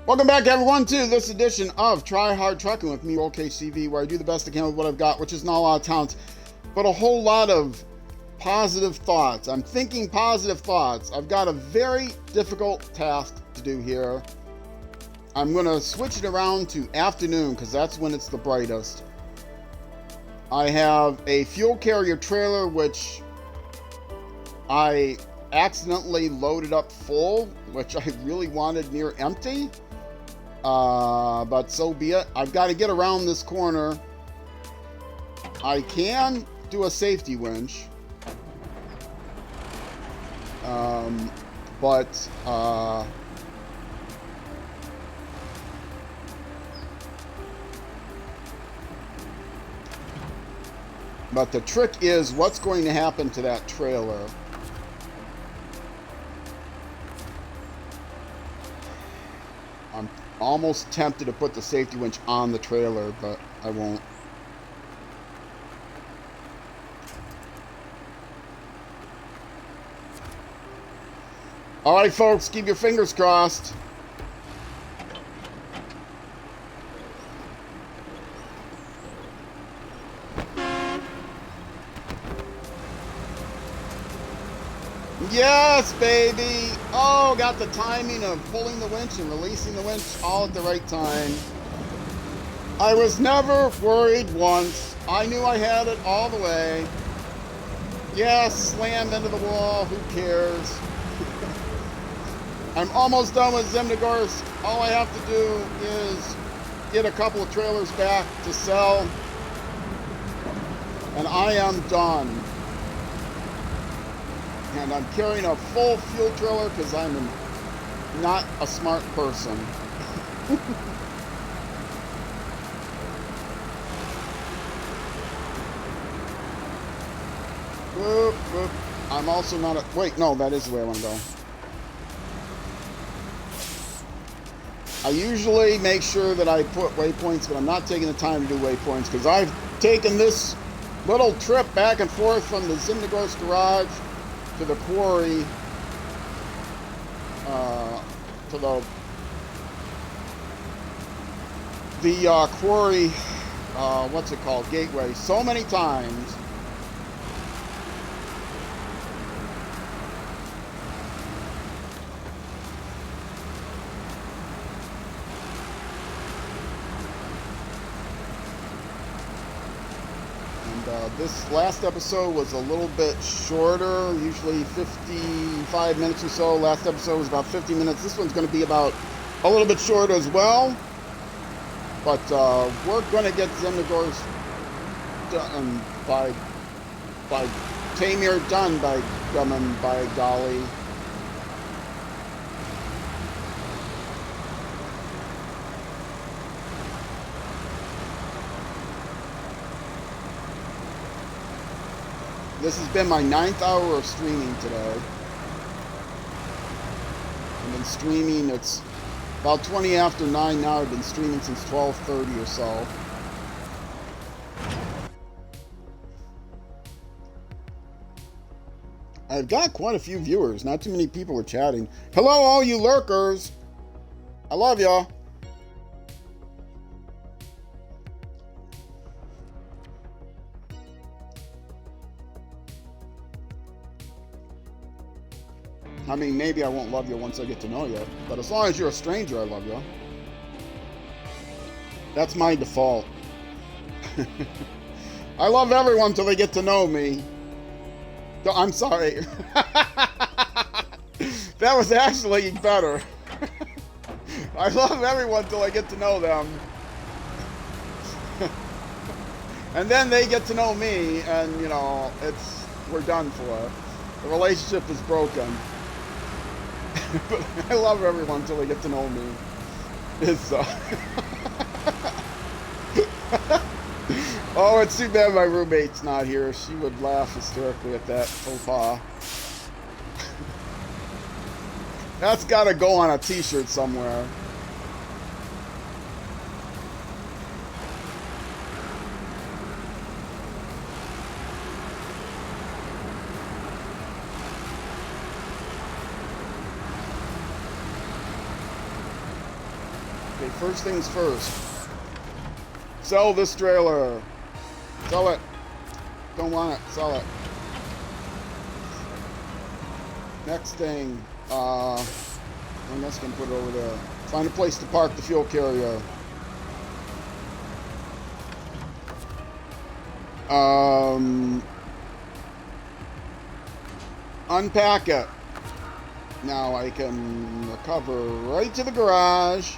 Welcome back, everyone, to this edition of Try Hard Trucking with me, OKCV, where I do the best I can with what I've got, which is not a lot of talents, but a whole lot of positive thoughts. I'm thinking positive thoughts. I've got a very difficult task to do here. I'm going to switch it around to afternoon because that's when it's the brightest. I have a fuel carrier trailer, which I accidentally loaded up full, which I really wanted near empty. But so be it. I've got to get around this corner. I can do a safety winch. But the trick is what's going to happen to that trailer. I'm almost tempted to put the safety winch on the trailer, but I won't. All right, folks, keep your fingers crossed. Yes, baby! Oh, got the timing of pulling the winch and releasing the winch all at the right time. I was never worried once. I knew I had it all the way. Yes, slammed into the wall. Who cares? I'm almost done with Zemnogorsk. All I have to do is get a couple of trailers back to sell. And I am done. And I'm carrying a full fuel trailer because I'm not a smart person. Whoop, whoop. I'm also not a... Wait, no, that is the way I want to go. I usually make sure that I put waypoints, but I'm not taking the time to do waypoints because I've taken this little trip back and forth from the Zemnogorsk garage to the quarry, to the quarry, what's it called, gateway, so many times. This last episode was a little bit shorter, usually 55 minutes or so. Last episode was about 50 minutes. This one's going to be about a little bit shorter as well. But we're going to get Zemnogorsk done by Taymyr done by golly. This has been my 9th hour of streaming today. I've been streaming, it's about 20 after 9 now. I've been streaming since 12:30 or so. I've got quite a few viewers. Not too many people are chatting. Hello, all you lurkers. I love y'all. I mean, maybe I won't love you once I get to know you, but as long as you're a stranger, I love you. That's my default. I love everyone till they get to know me. I'm sorry. That was actually better. I love everyone till I get to know them. And then they get to know me, and, you know, we're done for. The relationship is broken. But I love everyone until they get to know me. It's oh, it's too bad my roommate's not here. She would laugh hysterically at that faux pas. That's gotta go on a t-shirt somewhere. Okay, first things first. Sell this trailer. Sell it. Don't want it. Sell it. Next thing. I guess I can put it over there. Find a place to park the fuel carrier. Unpack it. Now I can recover right to the garage.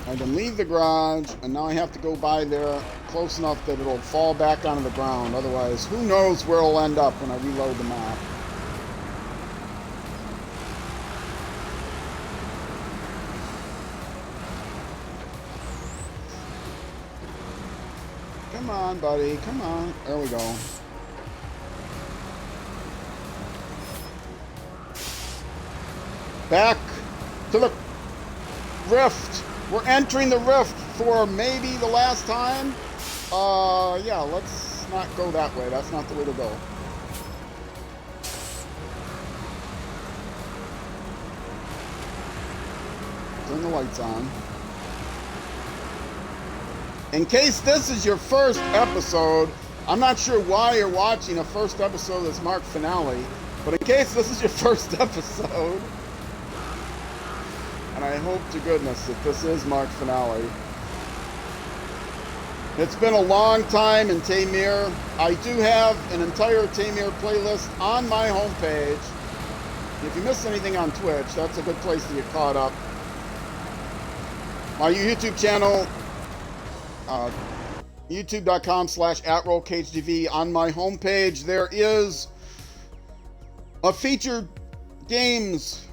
I can leave the garage, and now I have to go by there close enough that it'll fall back onto the ground. Otherwise, who knows where it'll end up when I reload the map. Come on, buddy. Come on. There we go. Back to the rift. We're entering the rift for maybe the last time. Yeah, let's not go that way. That's not the way to go. Turn the lights on. In case this is your first episode, I'm not sure why you're watching a first episode that's marked finale, but in case this is your first episode, and I hope to goodness that this is marked finale. It's been a long time in Taymyr. I do have an entire Taymyr playlist on my homepage. If you missed anything on Twitch, that's a good place to get caught up. My YouTube channel, youtube.com/@RollCageTV. On my homepage, there is a featured games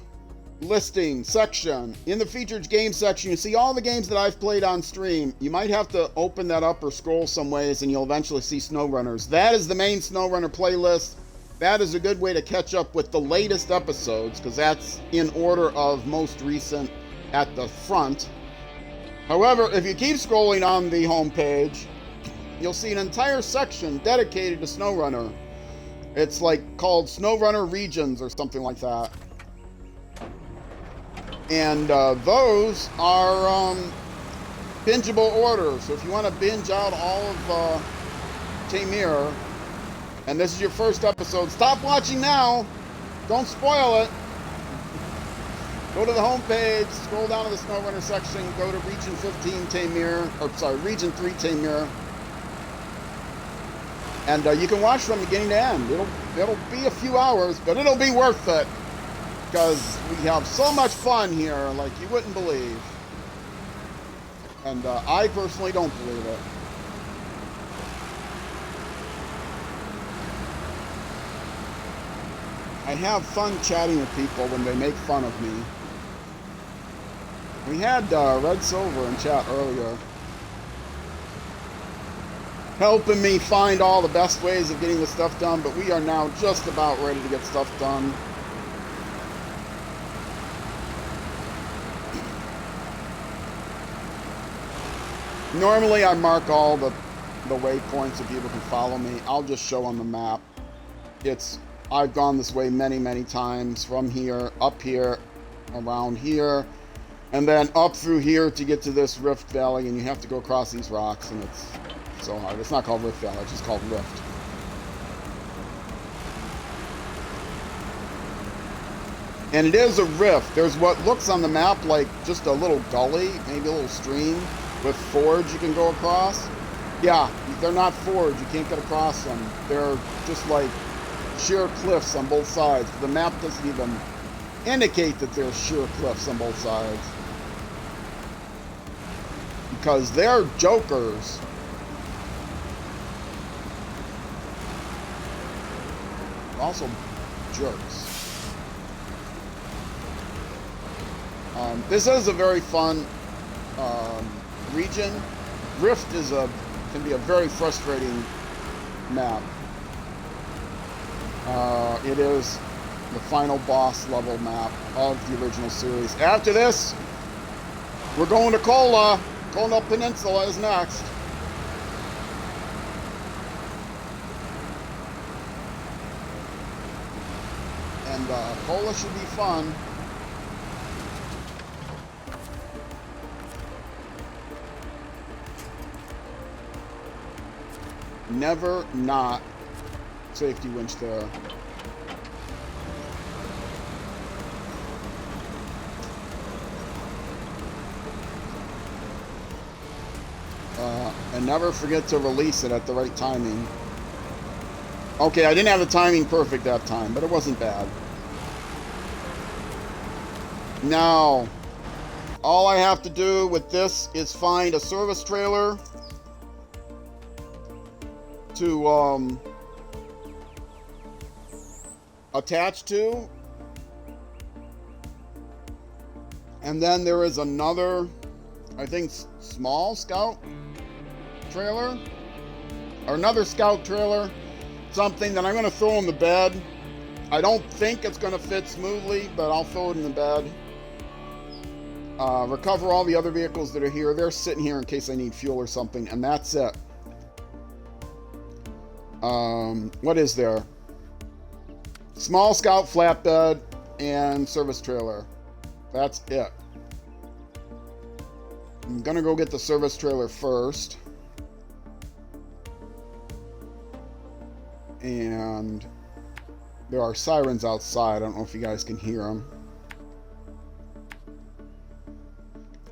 listing section. In the featured games section, you see all the games that I've played on stream. You might have to open that up or scroll some ways, and you'll eventually see SnowRunners. That is the main SnowRunner playlist. That is a good way to catch up with the latest episodes, because that's in order of most recent at the front. However, if you keep scrolling on the homepage, you'll see an entire section dedicated to SnowRunner. It's like called SnowRunner Regions or something like that. And those are bingeable orders. So if you want to binge out all of Taymyr, and this is your first episode, stop watching now. Don't spoil it. Go to the homepage, scroll down to the SnowRunner section, go to Region 15 Taymyr, or sorry, Region 3 Taymyr, and you can watch from beginning to end. It'll be a few hours, but it'll be worth it, because we have so much fun here like you wouldn't believe. And I personally don't believe it. I have fun chatting with people when they make fun of me. We had Red Silver in chat earlier, helping me find all the best ways of getting the stuff done, but we are now just about ready to get stuff done. Normally I mark all the waypoints so people can follow me. I'll just show on the map. I've gone this way many, many times, from here, up here, around here, and then up through here to get to this Rift Valley, and you have to go across these rocks, and it's so hard. It's not called Rift Valley, it's just called Rift. And it is a rift. There's what looks on the map like just a little gully, maybe a little stream with fords you can go across. Yeah, they're not fords, you can't get across them. They're just like sheer cliffs on both sides. The map doesn't even indicate that there's sheer cliffs on both sides, because they're jokers. Also jerks. This is a very fun region. Rift can be a very frustrating map. It is the final boss level map of the original series. After this, we're going to Kola. Kola Peninsula is next. And Kola should be fun. Never not safety winch there. And never forget to release it at the right timing. Okay, I didn't have the timing perfect that time, but it wasn't bad. Now, all I have to do with this is find a service trailer to attach to. And then there is another, I think, small scout trailer, or another scout trailer, something that I'm going to throw in the bed. I don't think it's going to fit smoothly, but I'll throw it in the bed. Recover all the other vehicles that are here. They're sitting here in case I need fuel or something, and that's it. What is there? Small scout flatbed and service trailer. That's it. I'm gonna go get the service trailer first. And there are sirens outside. I don't know if you guys can hear them.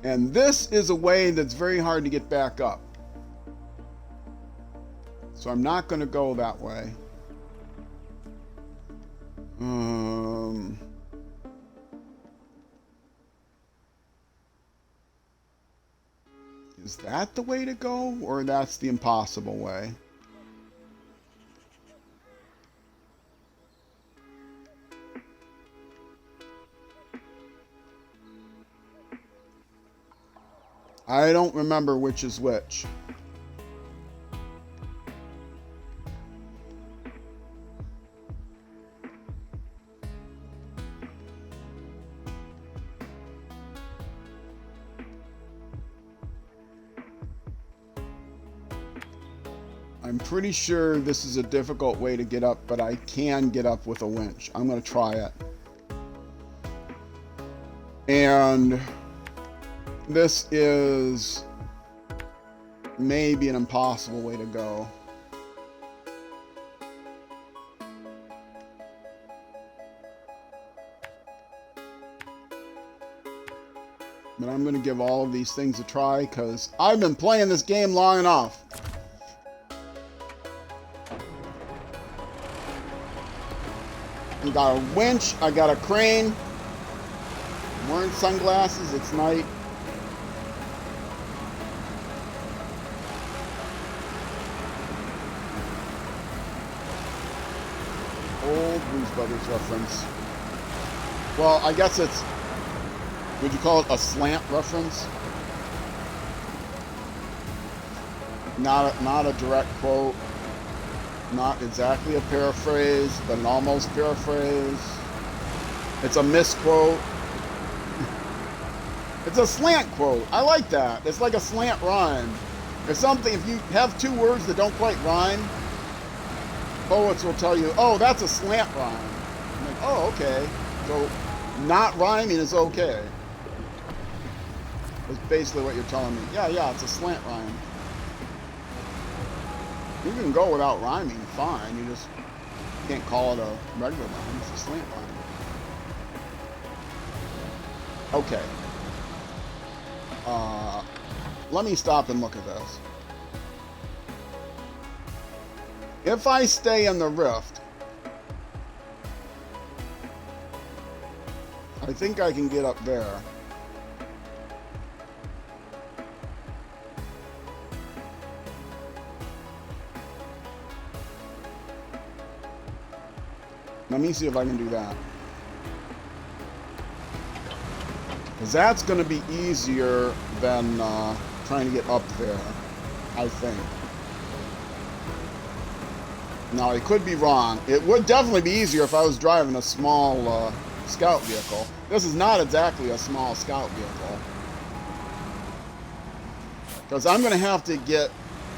And this is a way that's very hard to get back up. So I'm not going to go that way. Is that the way to go, or that's the impossible way? I don't remember which is which. I'm pretty sure this is a difficult way to get up, but I can get up with a winch. I'm going to try it. And this is maybe an impossible way to go. But I'm going to give all of these things a try because I've been playing this game long enough. I got a winch, I got a crane. I'm wearing sunglasses, it's night. Old Blues Brothers reference. Well, I guess it's, would you call it a slant reference? Not a direct quote. Not exactly a paraphrase, but an almost paraphrase. It's a misquote. It's a slant quote. I like that. It's like a slant rhyme. It's something, if you have two words that don't quite rhyme, poets will tell you, oh, that's a slant rhyme. I'm like, oh, okay. So not rhyming is okay. That's basically what you're telling me. Yeah, it's a slant rhyme. You can go without rhyming, fine. You just can't call it a regular rhyme. It's a slant rhyme. Okay. Let me stop and look at this. If I stay in the rift, I think I can get up there. Let me see if I can do that. Because that's going to be easier than trying to get up there, I think. Now, I could be wrong. It would definitely be easier if I was driving a small scout vehicle. This is not exactly a small scout vehicle. Because I'm going to have to get...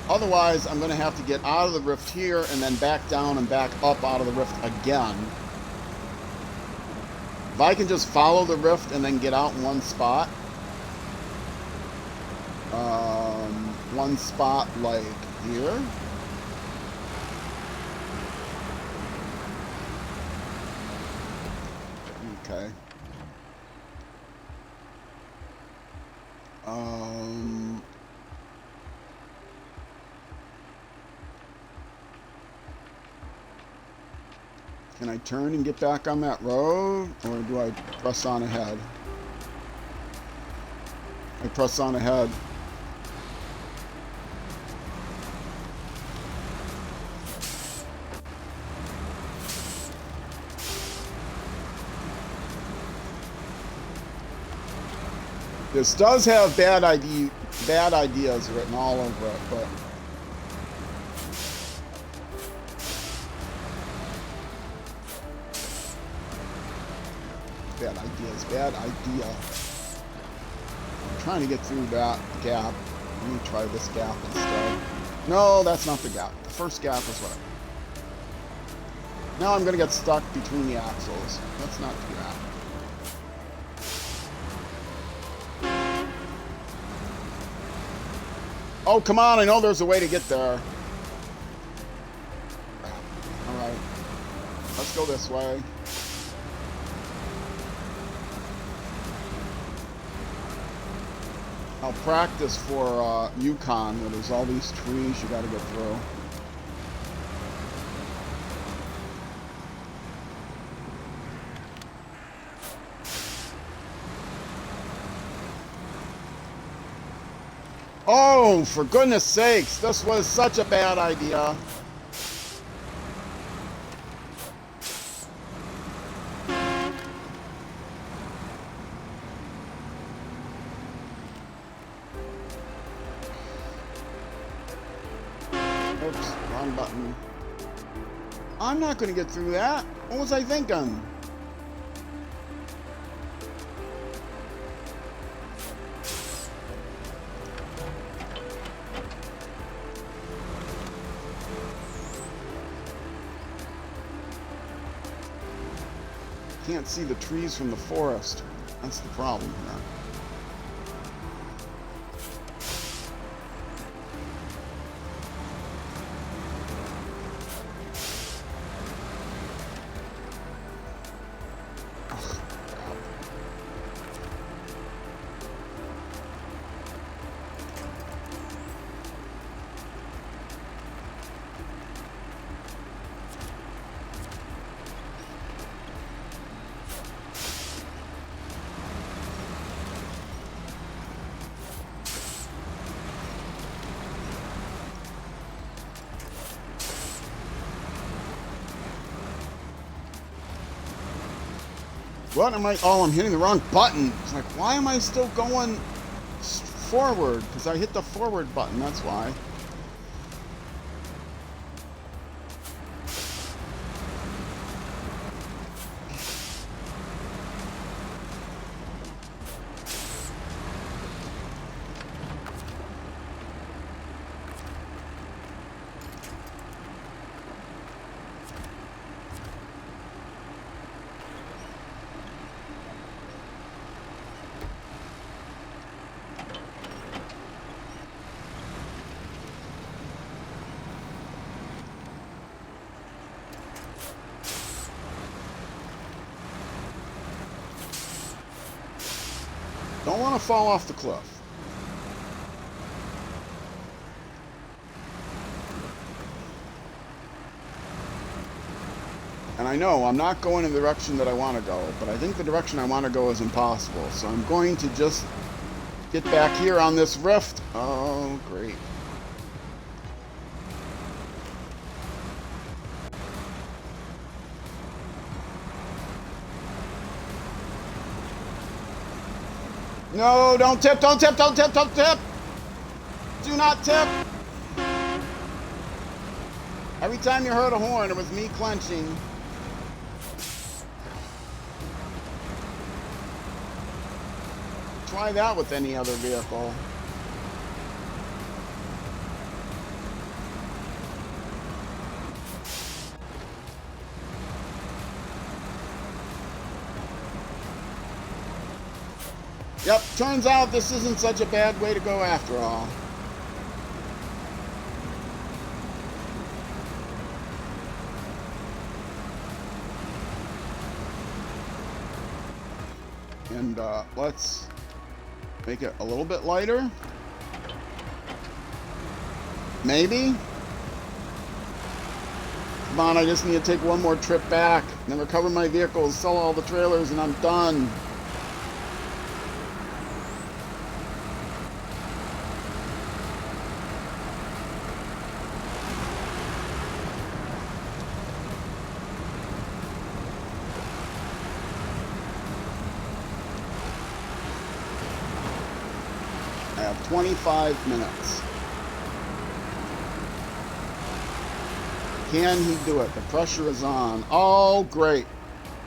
Otherwise, I'm going to have to get out of the rift here and then back down and back up out of the rift again. If I can just follow the rift and then get out in one spot. One spot like here. Okay. Can I turn and get back on that road, or do I press on ahead? I press on ahead. This does have bad ideas written all over it, but bad idea. I'm trying to get through that gap. Let me try this gap instead. No, that's not the gap. The first gap is what now I'm gonna get stuck between the axles. Let's not do that. Oh, come on, I know there's a way to get there. Alright. Let's go this way. I'll practice for Yukon, where there's all these trees you gotta get through. Oh, for goodness sakes, this was such a bad idea. Oops, wrong button. I'm not going to get through that. What was I thinking? Can't see the trees from the forest. That's the problem here. What am I? Oh, I'm hitting the wrong button. It's like, why am I still going forward? Because I hit the forward button, that's why. Don't want to fall off the cliff. And I know I'm not going in the direction that I want to go, but I think the direction I want to go is impossible. So I'm going to just get back here on this rift. Oh, great. No, don't tip, don't tip, don't tip, don't tip. Do not tip. Every time you heard a horn, it was me clenching. Try that with any other vehicle. Yep, turns out this isn't such a bad way to go after all. And let's make it a little bit lighter. Maybe. Come on, I just need to take one more trip back, and then recover my vehicles, sell all the trailers, and I'm done. I have 25 minutes. Can he do it? The pressure is on. Oh, great.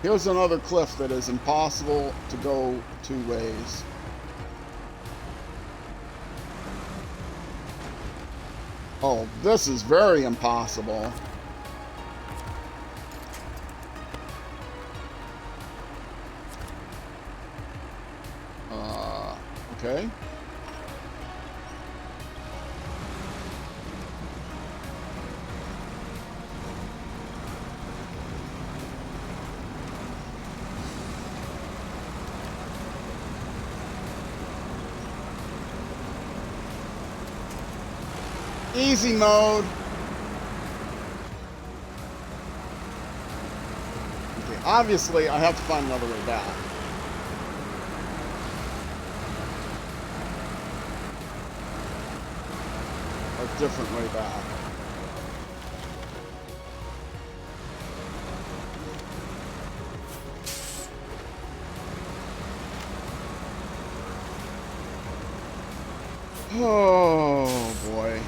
Here's another cliff that is impossible to go two ways. Oh, this is very impossible. Okay. Easy mode. Okay, obviously I have to find another way back. A different way back. Oh boy.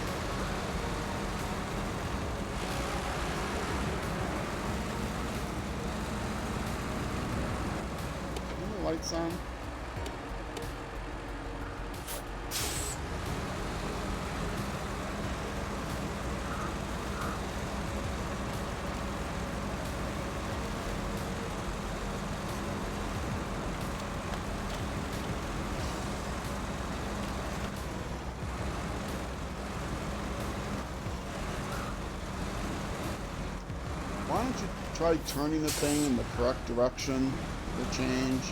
Lights on. Why don't you try turning the thing in the correct direction for change?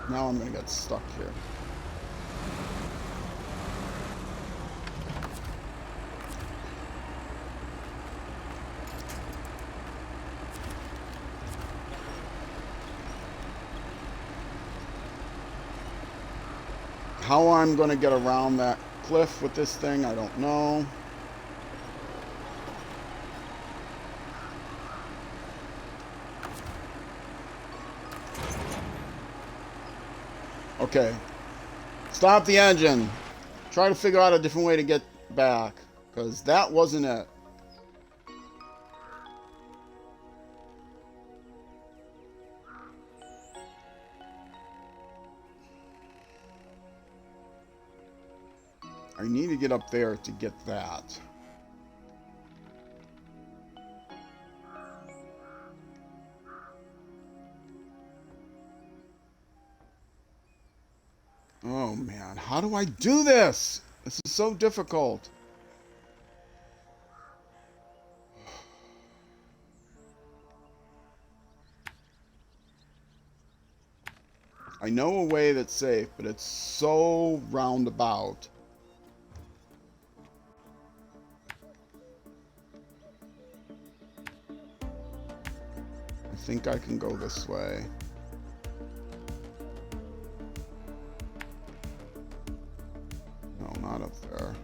Now I'm gonna get stuck here. How I'm gonna get around that cliff with this thing, I don't know. Okay, stop the engine. Try to figure out a different way to get back, because that wasn't it. I need to get up there to get that. Oh man, how do I do this? This is so difficult. I know a way that's safe, but it's so roundabout. I think I can go this way. No, not up there.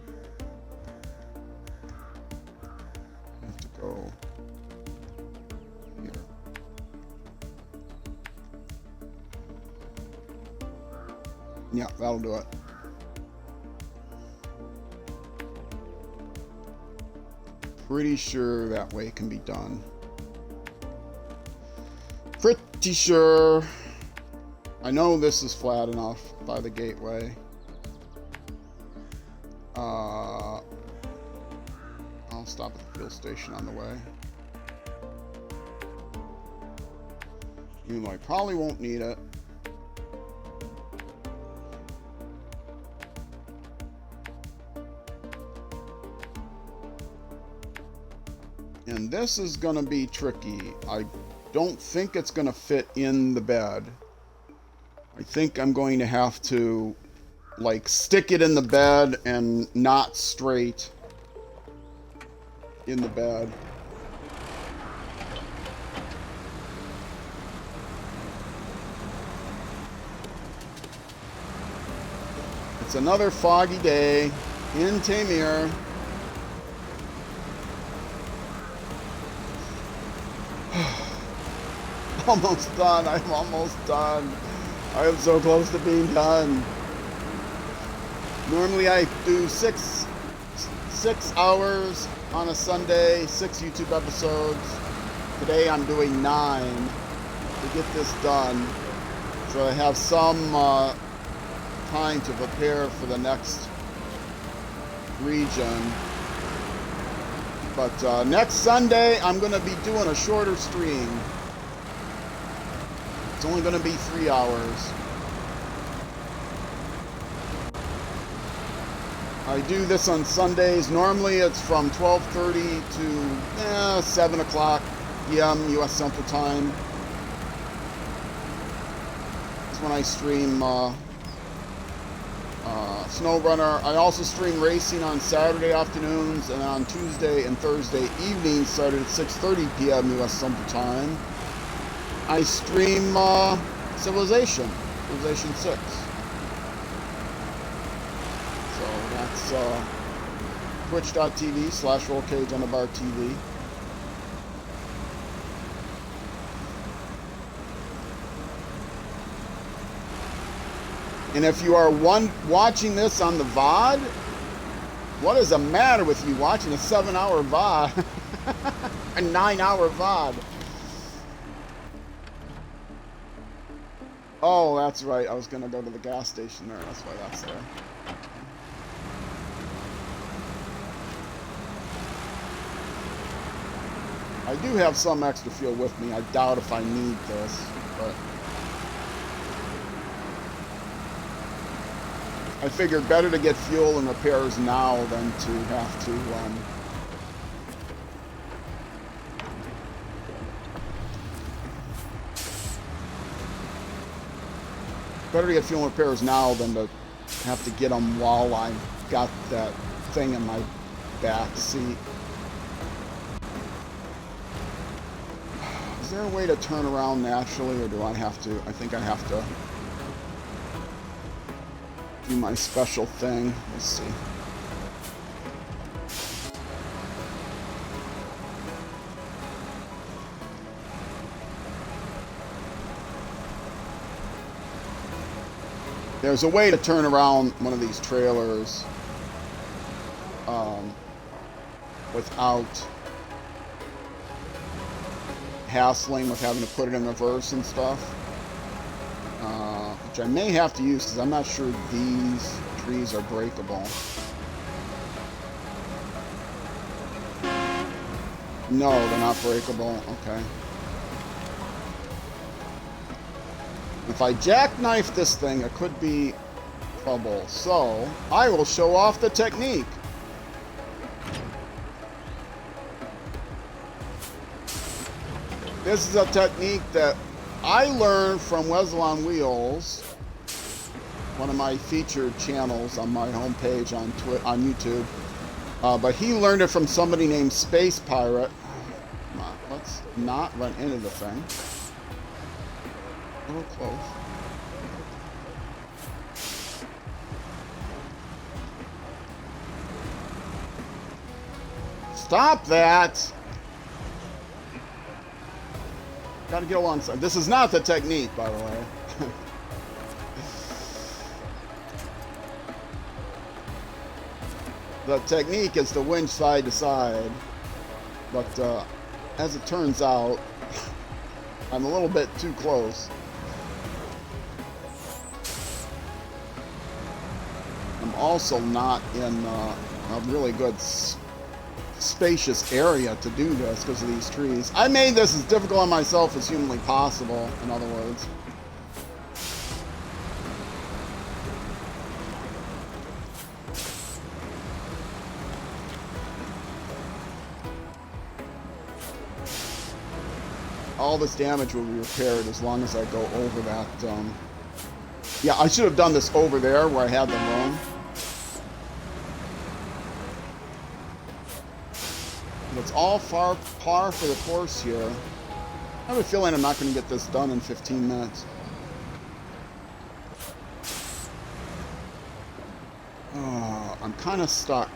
I have to go here. Yeah, that'll do it. Pretty sure that way can be done. Pretty sure. I know this is flat enough by the gateway. I'll stop at the fuel station on the way. Even though I probably won't need it. And this is gonna be tricky. I don't think it's gonna fit in the bed. I think I'm going to have to like stick it in the bed and not straight in the bed. It's another foggy day in Taymyr. Almost done. I'm almost done. I am so close to being done. Normally I do six hours on a Sunday, 6 YouTube episodes. Today I'm doing 9 to get this done. So I have some time to prepare for the next region. But next Sunday I'm going to be doing a shorter stream. It's only going to be 3 hours. I do this on Sundays. Normally it's from 12:30 to 7 o'clock p.m. U.S. Central Time. That's when I stream SnowRunner. I also stream racing on Saturday afternoons, and on Tuesday and Thursday evenings, started at 6:30 p.m. U.S. Central Time. I stream Civilization 6. So that's twitch.tv/rollcage_TV. And if you are watching this on the VOD, what is the matter with you watching a 7-hour VOD? A 9-hour VOD. Oh, that's right. I was going to go to the gas station there. That's why that's there. I do have some extra fuel with me. I doubt if I need this, but I figured better to get fuel and repairs now than to have to better to get fuel and repairs now than to have to get them while I've got that thing in my back seat. Is there a way to turn around naturally, or do I have to? I think I have to do my special thing. Let's see. There's a way to turn around one of these trailers without hassling with having to put it in reverse and stuff, which I may have to use because I'm not sure these trees are breakable. No, they're not breakable. Okay. If I jackknife this thing, it could be trouble. So, I will show off the technique. This is a technique that I learned from Wezel on Wheels, one of my featured channels on my homepage on YouTube. But he learned it from somebody named Space Pirate. Come on, let's not run into the thing. A little close. Stop that! Gotta get alongside. This is not the technique, by the way. The technique is to winch side to side. But as it turns out, I'm a little bit too close. I'm also not in a really good spacious area to do this because of these trees. I made this as difficult on myself as humanly possible, in other words. all this damage will be repaired as long as I go over that. Yeah, I should have done this over there where I had them roam. But it's all par for the course here. I have a feeling I'm not going to get this done in 15 minutes. Oh, I'm kind of stuck.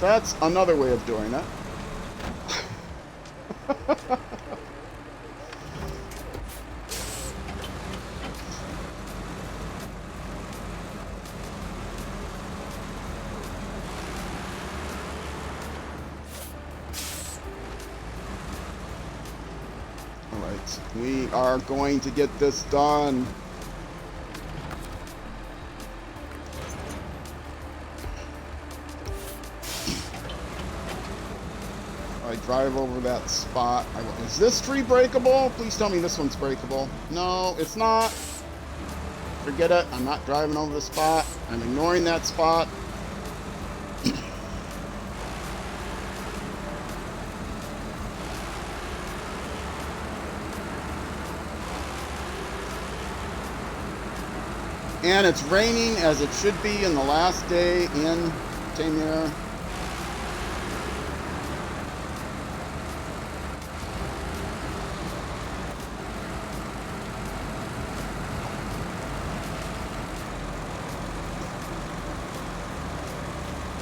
That's another way of doing it. All right, we are going to get this done. I drive over that spot. Is this tree breakable? Please tell me this one's breakable. No, it's not. Forget it. I'm not driving over the spot. I'm ignoring that spot. And it's raining as it should be in the last day in Taymyr.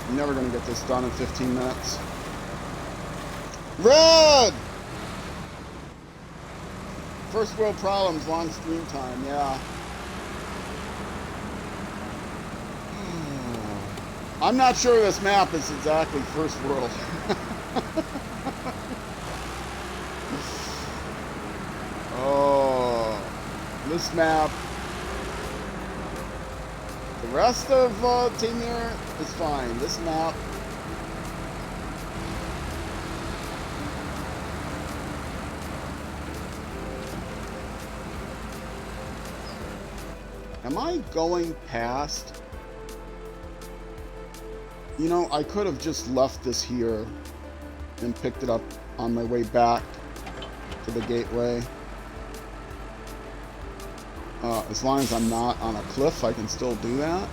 I'm never going to get this done in 15 minutes. Red! First world problems, long stream time, yeah. I'm not sure this map is exactly first world. Oh, this map. The rest of Taymyr is fine. This map. Am I going past? You know, I could have just left this here and picked it up on my way back to the gateway. As long as I'm not on a cliff, I can still do that.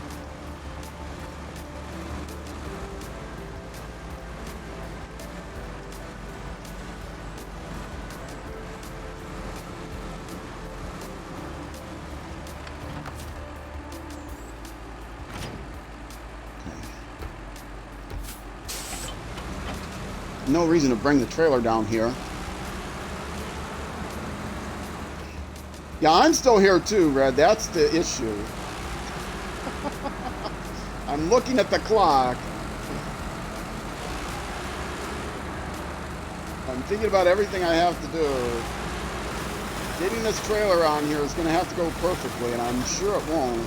No reason to bring the trailer down here. Yeah, I'm still here too, Red. That's the issue. I'm looking at the clock. I'm thinking about everything I have to do. Getting this trailer on here is going to have to go perfectly, and I'm sure it won't.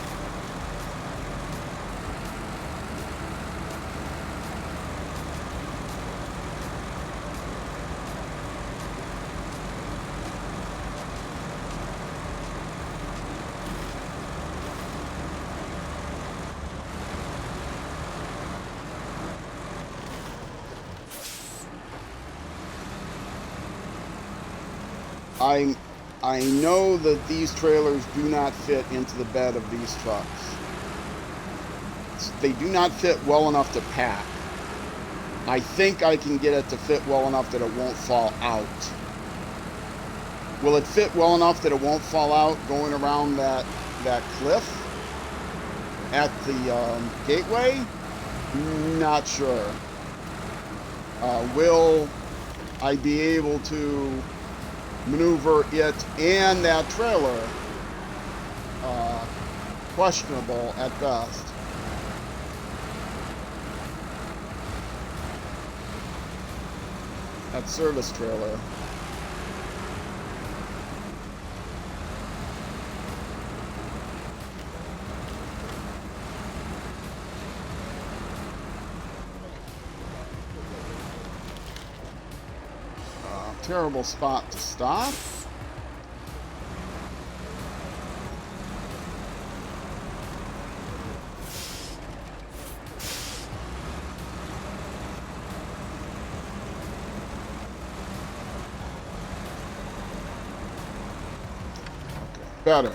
I know that these trailers do not fit into the bed of these trucks. They do not fit well enough to pack. I think I can get it to fit well enough that it won't fall out. Will it fit well enough that it won't fall out going around that cliff at the gateway? Not sure. Will I be able to maneuver it and that trailer? Questionable at best. That service trailer. Terrible spot to stop. Better.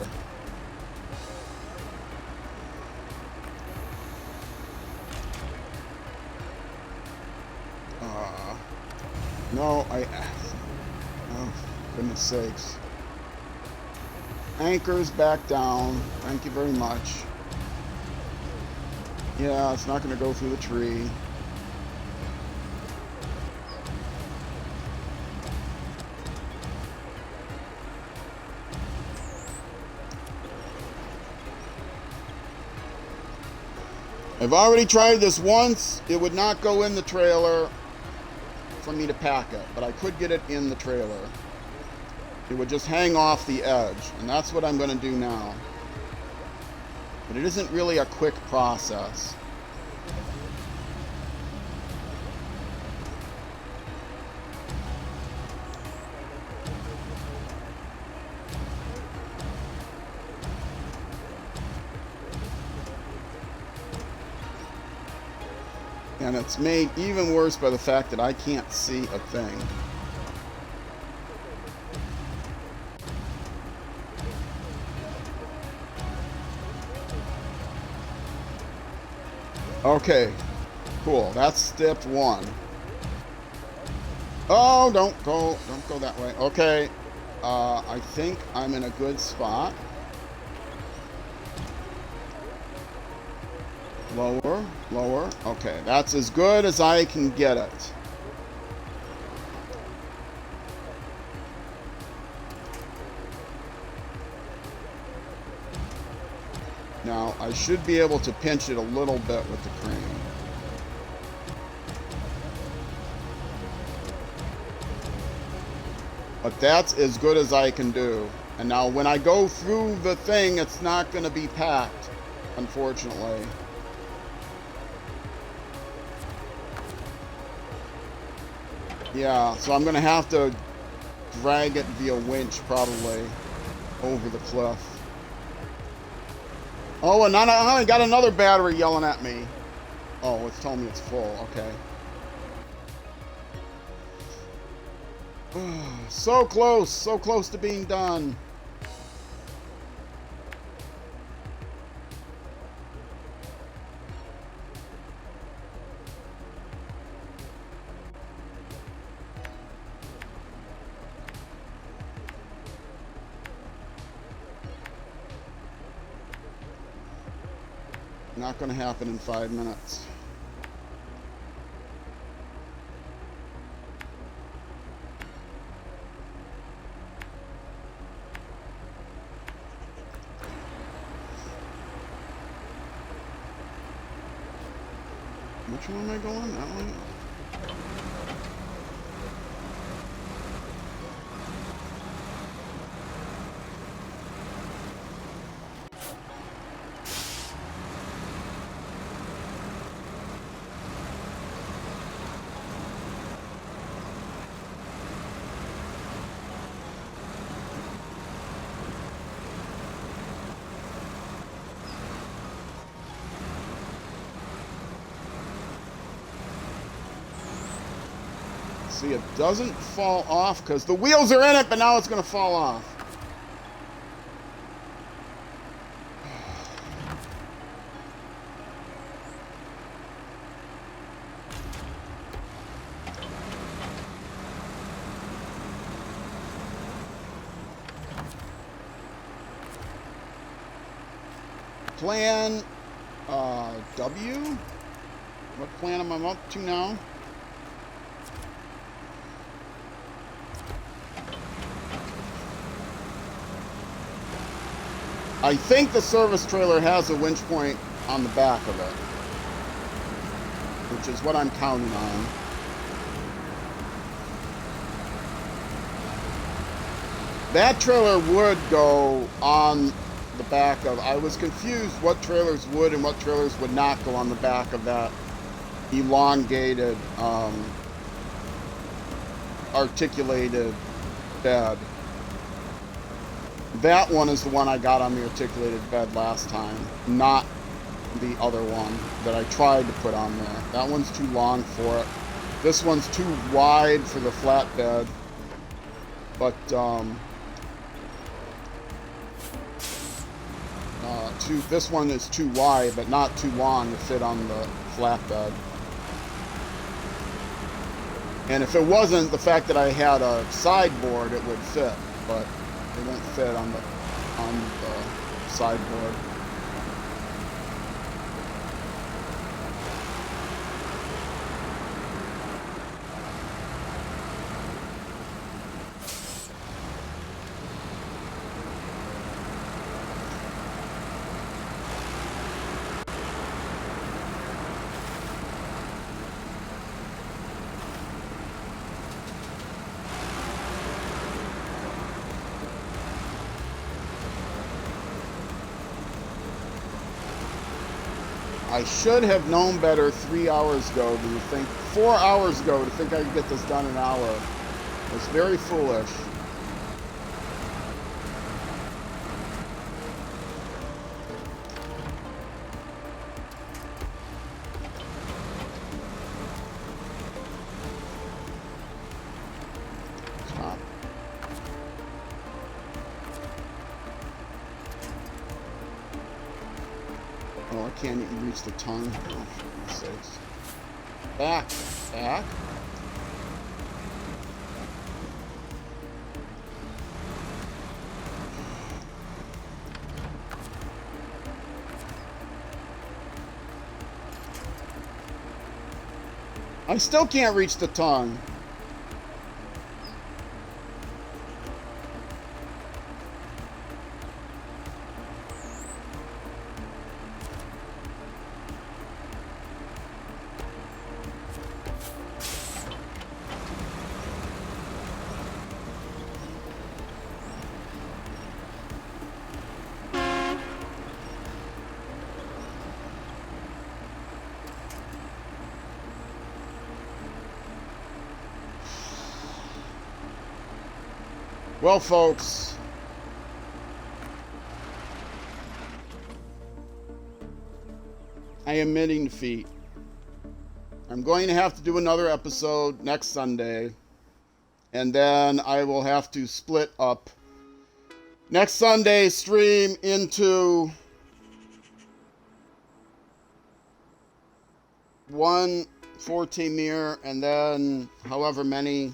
No, oh, goodness sakes. Anchors back down. Thank you very much. Yeah, it's not going to go through the tree. I've already tried this once. It would not go in the trailer for me to pack it, but I could get it in the trailer. It would just hang off the edge, and that's what I'm going to do now. But it isn't really a quick process. And it's made even worse by the fact that I can't see a thing. Okay, cool. That's step one. Oh, don't go that way. Okay, I think I'm in a good spot. Lower, lower. Okay, that's as good as I can get it. Now, I should be able to pinch it a little bit with the crane. But that's as good as I can do. And now when I go through the thing, it's not going to be packed, unfortunately. Yeah, so I'm going to have to drag it via winch probably over the cliff. Oh, and I got another battery yelling at me. Oh, it's telling me it's full. Okay. So close to being done. Not going to happen in 5 minutes. Which one am I going? That one? See, it doesn't fall off because the wheels are in it, but now it's going to fall off. Plan W? What plan am I up to now? I think the service trailer has a winch point on the back of it, which is what I'm counting on. That trailer would go on the back of... I was confused what trailers would and what trailers would not go on the back of that elongated articulated bed. That one is the one I got on the articulated bed last time, not the other one that I tried to put on there. That one's too long for it. This one's too wide for the flatbed, but this one is too wide, but not too long to fit on the flatbed. And if it wasn't the fact that I had a sideboard, it would fit, but it won't fit on the sideboard. I should have known better 3 hours ago, do you think? 4 hours ago to think I could get this done in an hour. It was very foolish. Stop. Oh, I can't even reach the tongue. Oh, for God's sakes. Back. Back. I still can't reach the tongue. Well, folks, I am admitting defeat. I'm going to have to do another episode next Sunday, and then I will have to split up next Sunday's stream into one for Taymyr and then however many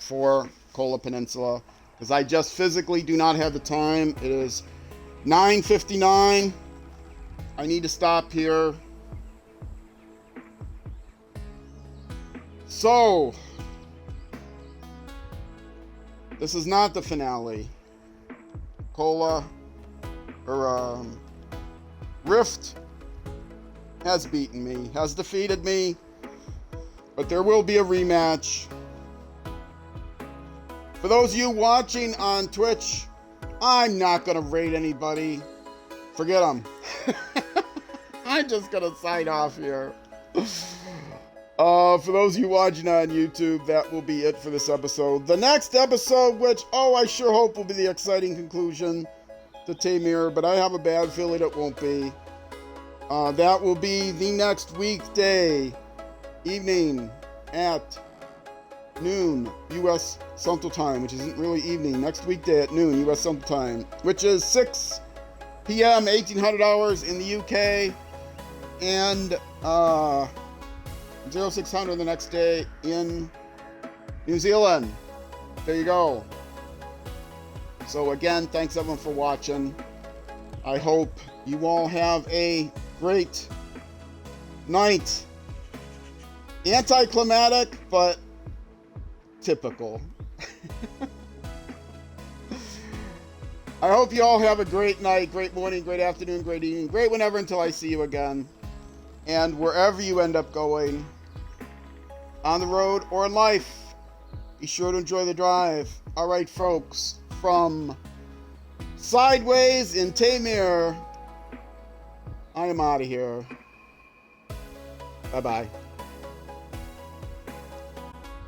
for Kola Peninsula. Because I just physically do not have the time. It is 9:59. I need to stop here. So, this is not the finale. Kola, or Rift has beaten me, has defeated me, but there will be a rematch. For those of you watching on Twitch, I'm not going to raid anybody. Forget them. I'm just going to sign off here. For those of you watching on YouTube, that will be it for this episode. The next episode, which, I sure hope will be the exciting conclusion to Taymyr, but I have a bad feeling it won't be. That will be the next weekday evening at noon U.S. Central Time, which isn't really evening. Next weekday at noon U.S. Central Time, which is 6 p.m. 1800 hours in the UK, and 0600 the next day in New Zealand. There you go. So again, thanks everyone for watching. I hope you all have a great night. Anticlimactic, but typical. I hope you all have a great night, great morning, great afternoon, great evening, great whenever until I see you again. And wherever you end up going, on the road or in life, be sure to enjoy the drive. All right, folks, from Sideways in Taymyr, I am out of here. Bye-bye.